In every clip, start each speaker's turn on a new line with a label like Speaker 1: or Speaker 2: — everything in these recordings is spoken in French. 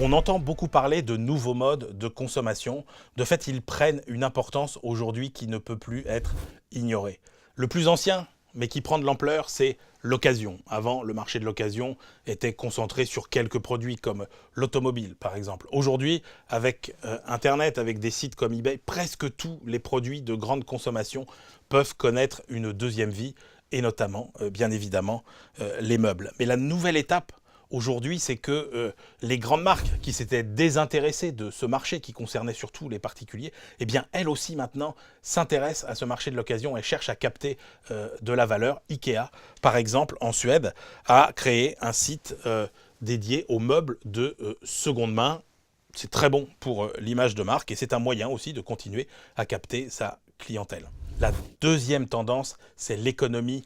Speaker 1: On entend beaucoup parler de nouveaux modes de consommation. De fait, ils prennent une importance aujourd'hui qui ne peut plus être ignorée. Le plus ancien, mais qui prend de l'ampleur, c'est l'occasion. Avant, le marché de l'occasion était concentré sur quelques produits comme l'automobile, par exemple. Aujourd'hui, avec Internet, avec des sites comme eBay, presque tous les produits de grande consommation peuvent connaître une deuxième vie, et notamment, bien évidemment, les meubles. Mais la nouvelle étape, aujourd'hui, c'est que les grandes marques qui s'étaient désintéressées de ce marché qui concernait surtout les particuliers, eh bien, elles aussi maintenant s'intéressent à ce marché de l'occasion et cherchent à capter de la valeur. Ikea, par exemple, en Suède, a créé un site dédié aux meubles de seconde main. C'est très bon pour l'image de marque et c'est un moyen aussi de continuer à capter sa clientèle. La deuxième tendance, c'est l'économie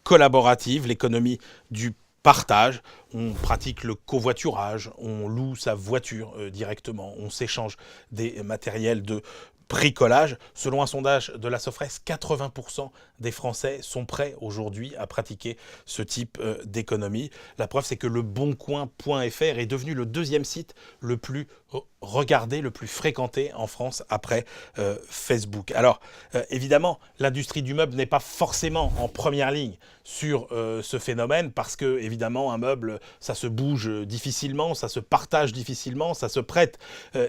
Speaker 1: collaborative, l'économie du partage. On pratique le covoiturage, on loue sa voiture directement, on s'échange des matériels de bricolage. Selon un sondage de la Sofres, 80% des Français sont prêts aujourd'hui à pratiquer ce type d'économie. La preuve, c'est que le boncoin.fr est devenu le deuxième site le plus regardé, le plus fréquenté en France après Facebook. Alors, évidemment, l'industrie du meuble n'est pas forcément en première ligne sur ce phénomène parce que, évidemment, un meuble, ça se bouge difficilement, ça se partage difficilement, ça se prête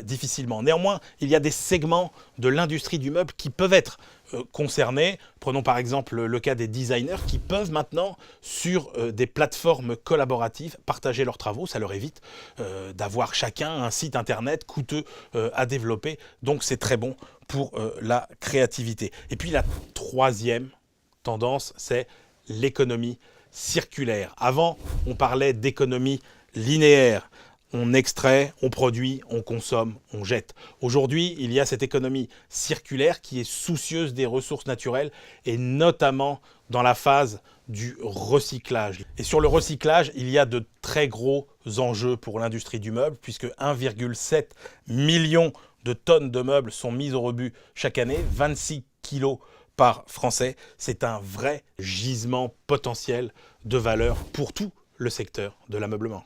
Speaker 1: difficilement. Néanmoins, il y a des segments de l'industrie du meuble qui peuvent être concernés. Prenons par exemple le cas des designers qui peuvent maintenant, sur des plateformes collaboratives, partager leurs travaux. Ça leur évite d'avoir chacun un site internet coûteux à développer. Donc c'est très bon pour la créativité. Et puis la troisième tendance, c'est l'économie circulaire. Avant, on parlait d'économie linéaire. On extrait, on produit, on consomme, on jette. Aujourd'hui, il y a cette économie circulaire qui est soucieuse des ressources naturelles et notamment dans la phase du recyclage. Et sur le recyclage, il y a de très gros enjeux pour l'industrie du meuble puisque 1,7 million de tonnes de meubles sont mises au rebut chaque année, 26 kilos par Français. C'est un vrai gisement potentiel de valeur pour tout le secteur de l'ameublement.